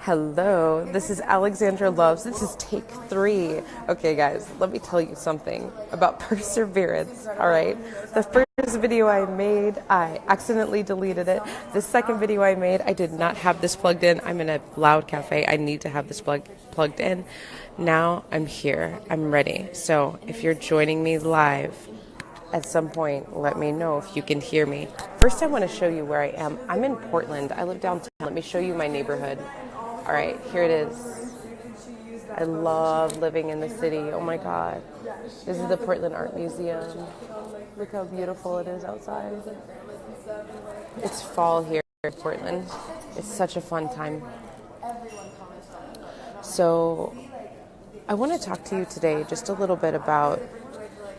Hello, this is Alexandra Loves. This is take 3. Okay, guys, let me tell you something about perseverance, all right? The first video I made, I accidentally deleted it. The second video I made, I did not have this plugged in. I'm in a loud cafe. I need to have this plugged in. Now I'm here. I'm ready. So if you're joining me live, at some point, let me know if you can hear me. First, I want to show you where I am. I'm in Portland. I live downtown. Let me show you my neighborhood. All right, here it is. I love living in the city. Oh my God. This is the Portland Art Museum. Look how beautiful it is outside. It's fall here in Portland. It's such a fun time. So I want to talk to you today just a little bit about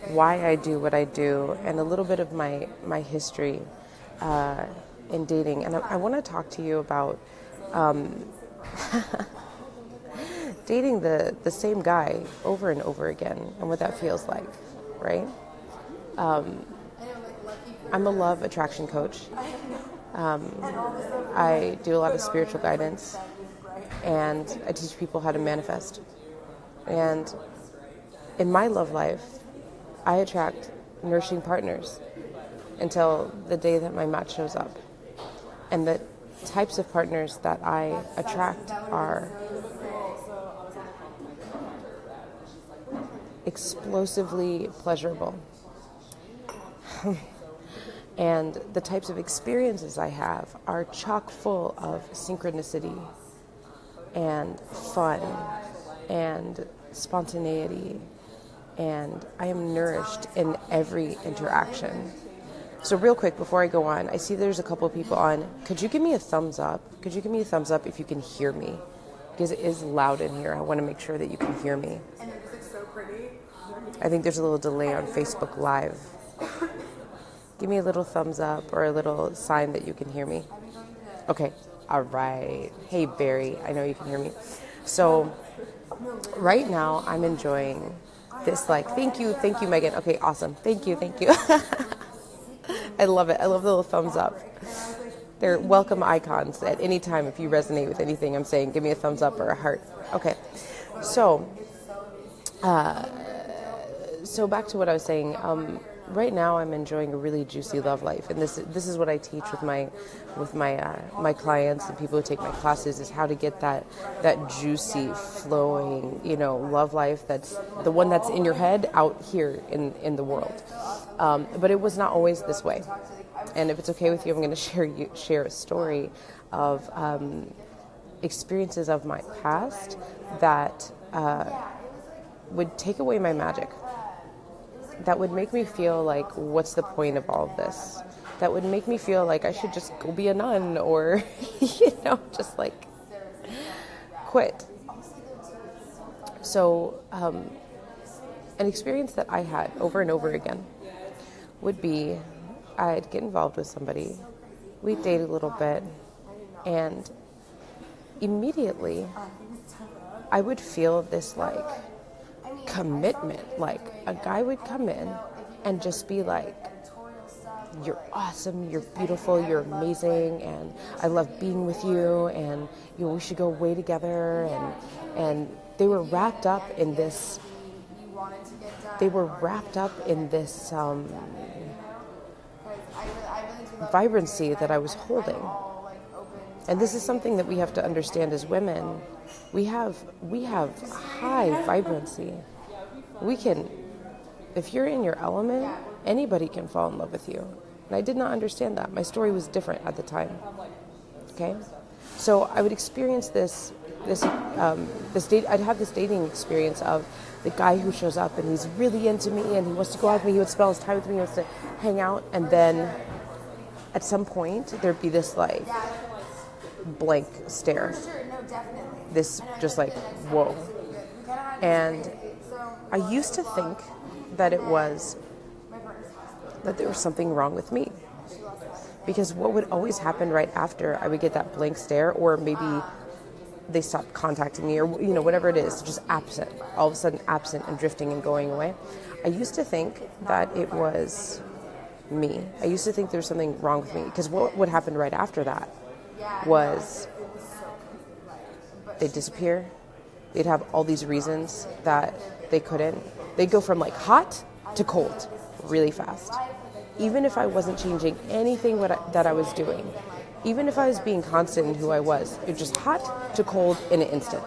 why I do what I do and a little bit of my history in dating. And I want to talk to you about dating the same guy over and over again and what that feels like, right? I'm a love attraction coach. I do a lot of spiritual guidance, and I teach people how to manifest. And in my love life, I attract nourishing partners until the day that my match shows up. And the types of partners that I attract are explosively pleasurable. And the types of experiences I have are chock full of synchronicity and fun and spontaneity. And I am nourished in every interaction. So real quick, before I go on, I see there's a couple of people on. Could you give me a thumbs up? Could you give me a thumbs up if you can hear me? Because it is loud in here. I want to make sure that you can hear me. And it looks so pretty. I think there's a little delay on Facebook Live. Give me a little thumbs up or a little sign that you can hear me. Okay. All right. Hey, Barry. I know you can hear me. So right now I'm enjoying this, thank you, Megan. Okay, awesome. Thank you. I love it. I love the little thumbs up. They're welcome icons at any time. If you resonate with anything I'm saying, give me a thumbs up or a heart. Okay. So back to what I was saying. Right now, I'm enjoying a really juicy love life, and this is what I teach with my clients and people who take my classes, is how to get that juicy, flowing, love life that's the one that's in your head out here in the world. But it was not always this way. And if it's okay with you, I'm going to share a story of experiences of my past that would take away my magic. That would make me feel like, what's the point of all of this? That would make me feel like I should just go be a nun or, just quit. So an experience that I had over and over again would be, I'd get involved with somebody, we'd date a little bit, and immediately I would feel this commitment. A guy would come in and just be like, you're awesome, you're beautiful, you're amazing, and I love being with you, and we should go away together, and they were wrapped up in this vibrancy that I was holding. And this is something that we have to understand as women. We have high vibrancy. We can, if you're in your element, anybody can fall in love with you. And I did not understand that. My story was different at the time. Okay? So I would experience this date. I'd have this dating experience of the guy who shows up and he's really into me and he wants to go out with me, he would spend his time with me, he wants to hang out, and then at some point there'd be this blank stare. This just whoa. And I used to think that there was something wrong with me. Because what would always happen right after I would get that blank stare, or maybe they stopped contacting me, or whatever it is, just absent, all of a sudden absent and drifting and going away. I used to think that it was me. I used to think there was something wrong with me, because what would happen right after that was they'd disappear. They'd have all these reasons that they couldn't. They'd go from like hot to cold really fast. Even if I wasn't changing anything that I was doing, even if I was being constant in who I was, it was just hot to cold in an instant.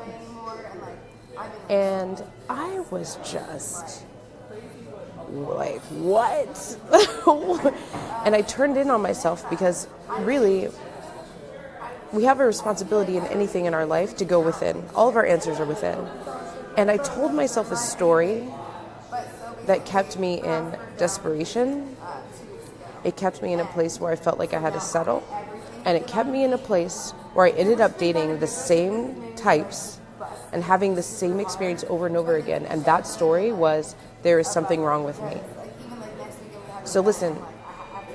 And I was just like, what? And I turned in on myself because really, we have a responsibility in anything in our life to go within. All of our answers are within. And I told myself a story that kept me in desperation. It kept me in a place where I felt like I had to settle. And it kept me in a place where I ended up dating the same types and having the same experience over and over again. And that story was, there is something wrong with me. So listen,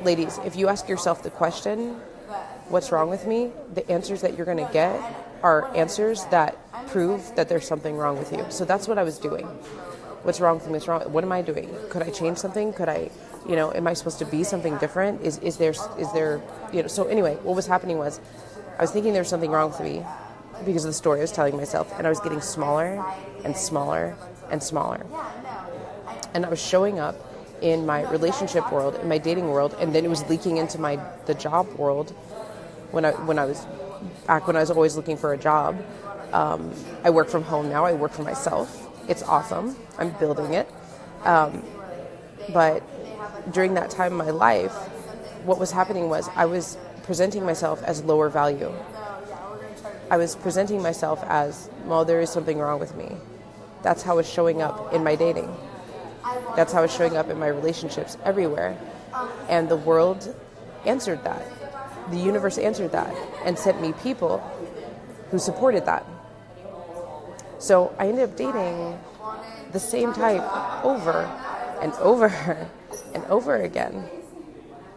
ladies, if you ask yourself the question, what's wrong with me? The answers that you're going to get are answers that prove that there's something wrong with you. So that's what I was doing. What's wrong with me? What's wrong? What am I doing? Could I change something? Could I, am I supposed to be something different? Is there, so anyway, what was happening was I was thinking there was something wrong with me because of the story I was telling myself, and I was getting smaller and smaller and smaller. And I was showing up in my relationship world, in my dating world, and then it was leaking into the job world when I was always looking for a job. I work from home now. I work for myself. It's awesome. I'm building it. But during that time in my life, what was happening was I was presenting myself as lower value. I was presenting myself as, well, there is something wrong with me. That's how it's showing up in my dating. That's how it's showing up in my relationships everywhere. And the world answered that. The universe answered that and sent me people who supported that. So I ended up dating the same type over and over and over again.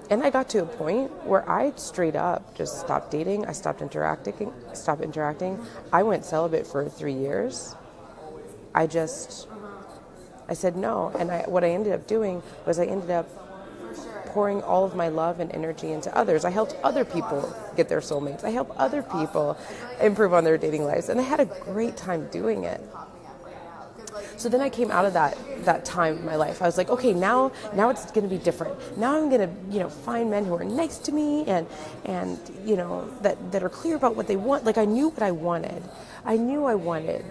And I got to a point where I straight up just stopped dating. I stopped interacting. I went celibate for 3 years. I said no. And what I ended up doing was I ended up pouring all of my love and energy into others. I helped other people get their soulmates. I helped other people improve on their dating lives. And I had a great time doing it. So then I came out of that time in my life. I was like, okay, now it's going to be different. Now I'm going to, find men who are nice to me and that are clear about what they want. Like I knew what I wanted. I knew I wanted,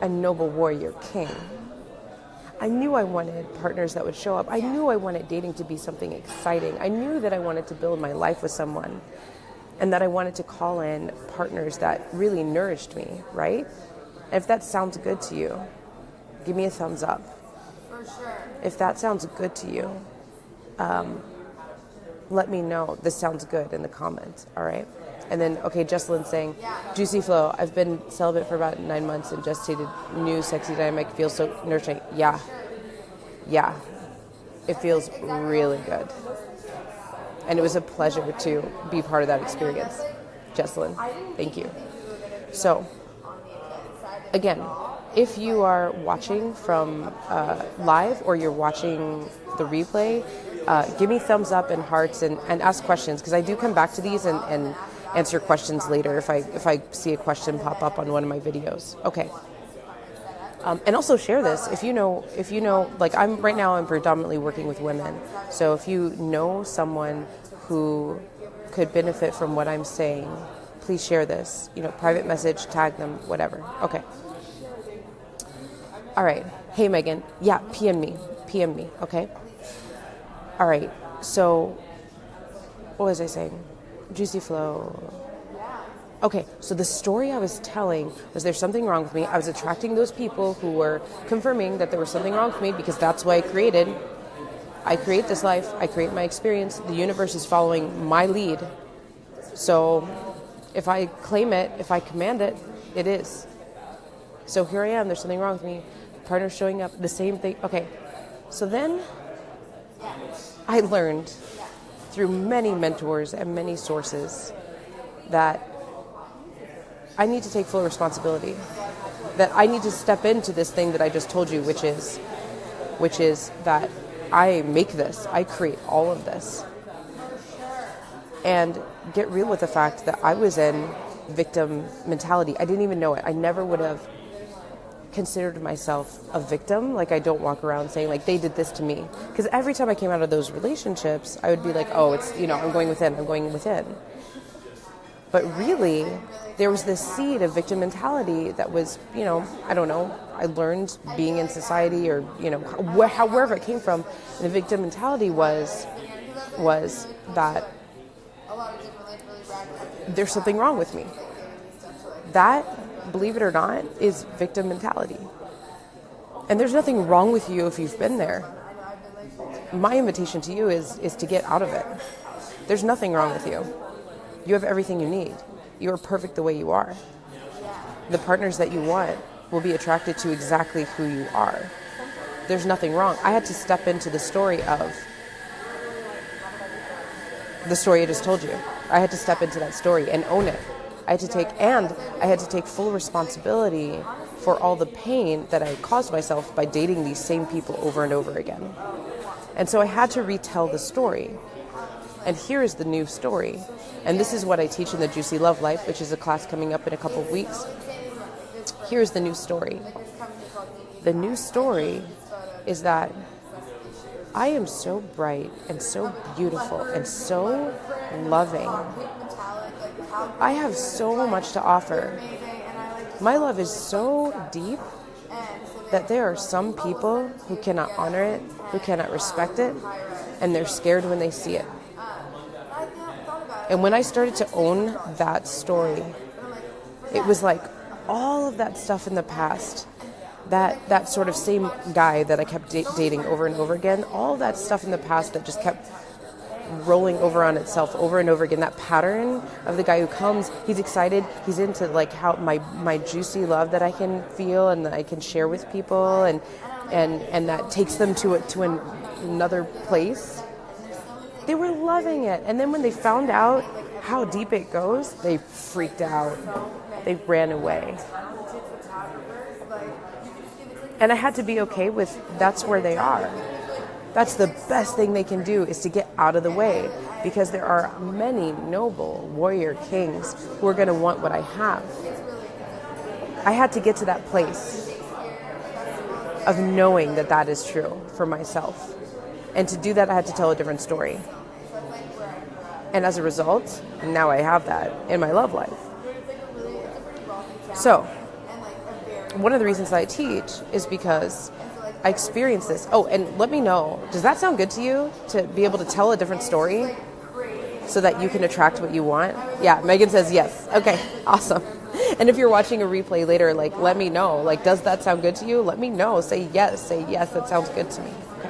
a noble warrior king. I knew I wanted partners that would show up. I knew I wanted dating to be something exciting. I knew that I wanted to build my life with someone and that I wanted to call in partners that really nourished me, right? And if that sounds good to you, give me a thumbs up. For sure. If that sounds good to you, let me know this sounds good in the comments, all right? And then, okay, Jesselyn's saying, Juicy Flow, I've been celibate for about 9 months and just dated new sexy dynamic, feels so nurturing. Yeah, it feels really good. And it was a pleasure to be part of that experience. Jesselyn, thank you. So, again, if you are watching from live or you're watching the replay, give me thumbs up and hearts and ask questions because I do come back to these and answer questions later if I see a question pop up on one of my videos. Okay. And also share this if you know like I'm predominantly working with women. So if you know someone who could benefit from what I'm saying, please share this. Private message, tag them, whatever. Okay. All right. Hey, Megan. Yeah, PM me. Okay. All right. So, what was I saying? Juicy Flow. Okay. So the story I was telling was there's something wrong with me. I was attracting those people who were confirming that there was something wrong with me because that's what I created. I create this life. I create my experience. The universe is following my lead. So if I claim it, if I command it, it is. So here I am. There's something wrong with me. Partner showing up, the same thing. Okay. So then I learned through many mentors and many sources that I need to take full responsibility. That I need to step into this thing that I just told you, which is that I make this. I create all of this. And get real with the fact that I was in victim mentality. I didn't even know it. I never would have considered myself a victim. Like, I don't walk around saying like they did this to me, because every time I came out of those relationships, I would be like, oh, it's, I'm going within. But really, there was this seed of victim mentality that was, I don't know, I learned being in society, or wherever it came from. And the victim mentality was that there's something wrong with me. That, believe it or not, is victim mentality. And there's nothing wrong with you if you've been there. My invitation to you is to get out of it. There's nothing wrong with you. You have everything you need. You are perfect the way you are. The partners that you want will be attracted to exactly who you are. There's nothing wrong. I had to step into the story I just told you. I had to step into that story and own it. I had to take full responsibility for all the pain that I caused myself by dating these same people over and over again. And so I had to retell the story. And here is the new story. And this is what I teach in the Juicy Love Life, which is a class coming up in a couple of weeks. Here's the new story. The new story is that I am so bright and so beautiful and so loving. I have so much to offer. My love is so deep that there are some people who cannot honor it, who cannot respect it, and they're scared when they see it. And when I started to own that story, it was like all of that stuff in the past, that sort of same guy that I kept dating over and over again, all that stuff in the past that just kept rolling over on itself over and over again, that pattern of the guy who comes, he's excited, he's into like how my juicy love that I can feel and that I can share with people, and that takes them to another place. They were loving it. And then when they found out how deep it goes, they freaked out. They ran away. And I had to be okay with that's where they are. That's the best thing they can do, is to get out of the way, because there are many noble warrior kings who are going to want what I have. I had to get to that place of knowing that that is true for myself. And to do that, I had to tell a different story. And as a result, now I have that in my love life. So, one of the reasons that I teach is because I experienced this. Oh, and let me know, does that sound good to you, to be able to tell a different story so that you can attract what you want? Yeah, Megan says yes. Okay, awesome. And if you're watching a replay later, like, let me know. Like, does that sound good to you? Let me know. Say yes, that sounds good to me. Okay.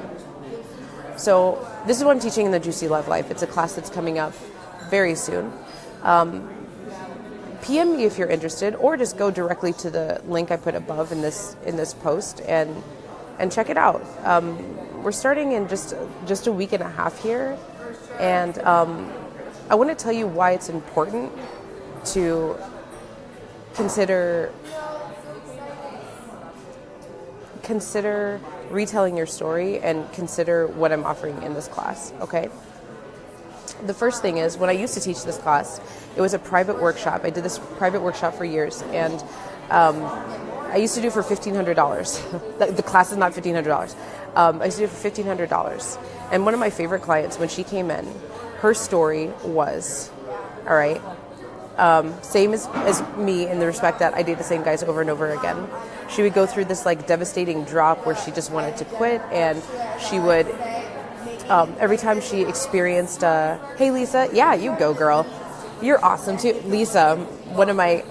So this is what I'm teaching in the Juicy Love Life. It's a class that's coming up very soon. PM me if you're interested, or just go directly to the link I put above in this post and check it out. We're starting in just a week and a half here, and I want to tell you why it's important to consider retelling your story and consider what I'm offering in this class, okay? The first thing is, when I used to teach this class, it was a private workshop. I did this private workshop for years, and I used to do it for $1,500. The class is not $1,500. I used to do it for $1,500. And one of my favorite clients, when she came in, her story was, all right, same as me in the respect that I date the same guys over and over again. She would go through this like devastating drop where she just wanted to quit, and she would, every time she experienced, hey Lisa, yeah, you go girl. You're awesome too. Lisa, one of my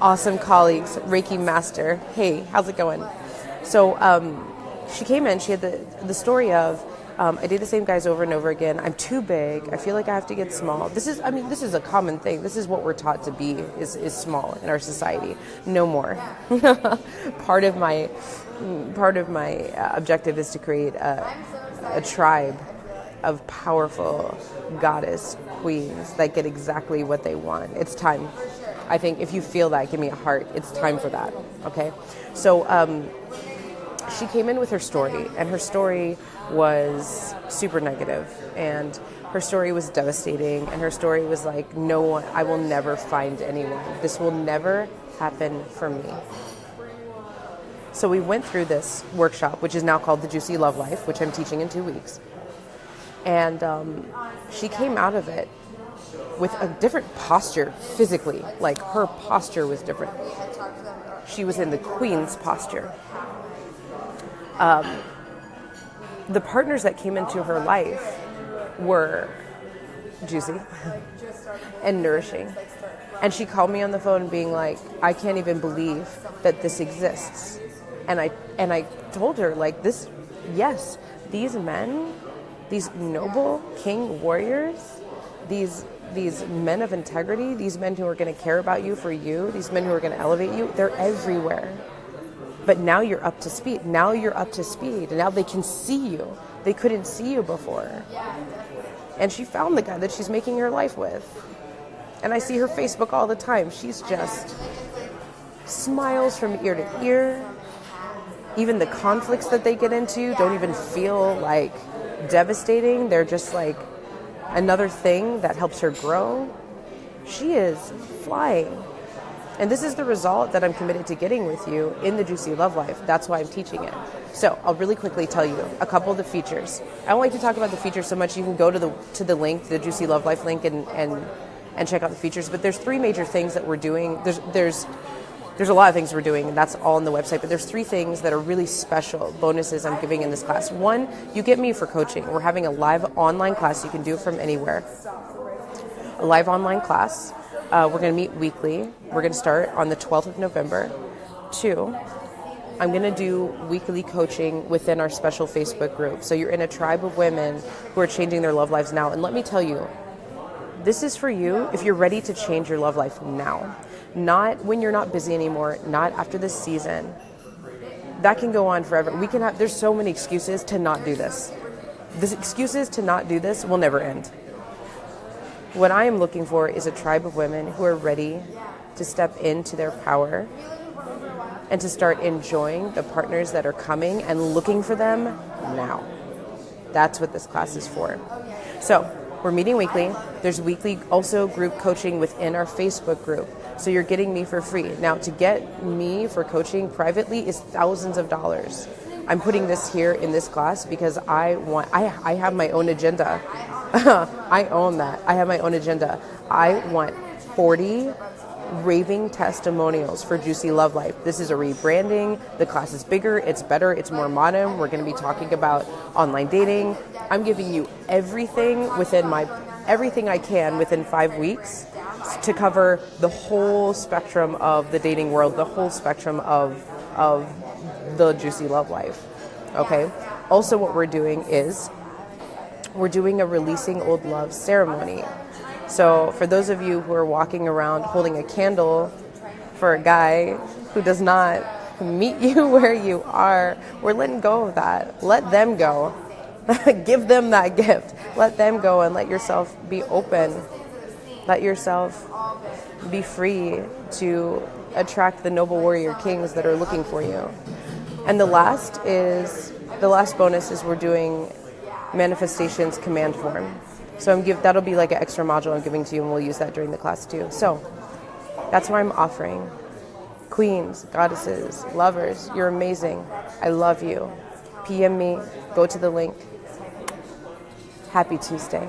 awesome colleagues, Reiki master. Hey, how's it going? So she came in, she had the story of, I date the same guys over and over again. I'm too big. I feel like I have to get small. This is a common thing. This is what we're taught to be, is small in our society. No more. Part of my objective is to create a tribe of powerful goddess queens that get exactly what they want. It's time. I think if you feel that, give me a heart. It's time for that. Okay. So she came in with her story, and her story was super negative, and her story was devastating, and her story was like, no one, I will never find anyone. This will never happen for me. So we went through this workshop, which is now called the Juicy Love Life, which I'm teaching in 2 weeks. And she came out of it with a different posture physically. Like, her posture was different. She was in the queen's posture. The partners that came into her life were juicy and nourishing. And she called me on the phone being like, I can't even believe that this exists. And I told her, like, this, yes, these men, these noble king warriors, these men of integrity, these men who are going to care about you for you, these men who are going to elevate you, they're everywhere. But now you're up to speed. Now you're up to speed. And now they can see you. They couldn't see you before. And she found the guy that she's making her life with. And I see her Facebook all the time. She's just smiles from ear to ear. Even the conflicts that they get into don't even feel like devastating. They're just like another thing that helps her grow. She is flying. And this is the result that I'm committed to getting with you in the Juicy Love Life. That's why I'm teaching it. So I'll really quickly tell you a couple of the features. I don't like to talk about the features so much. You can go to the link, the Juicy Love Life link, and check out the features. But there's 3 major things that we're doing. There's a lot of things we're doing, and that's all on the website. But there's 3 things that are really special bonuses I'm giving in this class. 1, you get me for coaching. We're having a live online class. You can do it from anywhere. A live online class. We're going to meet weekly. We're going to start on the 12th of November. 2, I'm going to do weekly coaching within our special Facebook group. So you're in a tribe of women who are changing their love lives now. And let me tell you, this is for you if you're ready to change your love life now. Not when you're not busy anymore, not after this season. That can go on forever. There's so many excuses to not do this. The excuses to not do this will never end. What I am looking for is a tribe of women who are ready to step into their power and to start enjoying the partners that are coming and looking for them now. That's what this class is for. So we're meeting weekly. There's weekly also group coaching within our Facebook group. So you're getting me for free. Now, to get me for coaching privately is thousands of dollars. I'm putting this here in this class because I have my own agenda. I own that. I have my own agenda. I want 40 raving testimonials for Juicy Love Life. This is a rebranding. The class is bigger. It's better. It's more modern. We're going to be talking about online dating. I'm giving you everything I can within 5 weeks to cover the whole spectrum of the dating world, the whole spectrum of the Juicy Love Life. Okay. Also, what we're doing is we're doing a releasing old love ceremony. So for those of you who are walking around holding a candle for a guy who does not meet you where you are, we're letting go of that. Let them go. Give them that gift. Let them go and let yourself be open. Let yourself be free to attract the noble warrior kings that are looking for you. And the last bonus is we're doing manifestations command form. So that'll be like an extra module I'm giving to you, and we'll use that during the class too. So that's what I'm offering. Queens, goddesses, lovers, you're amazing. I love you. PM me, go to the link. Happy Tuesday.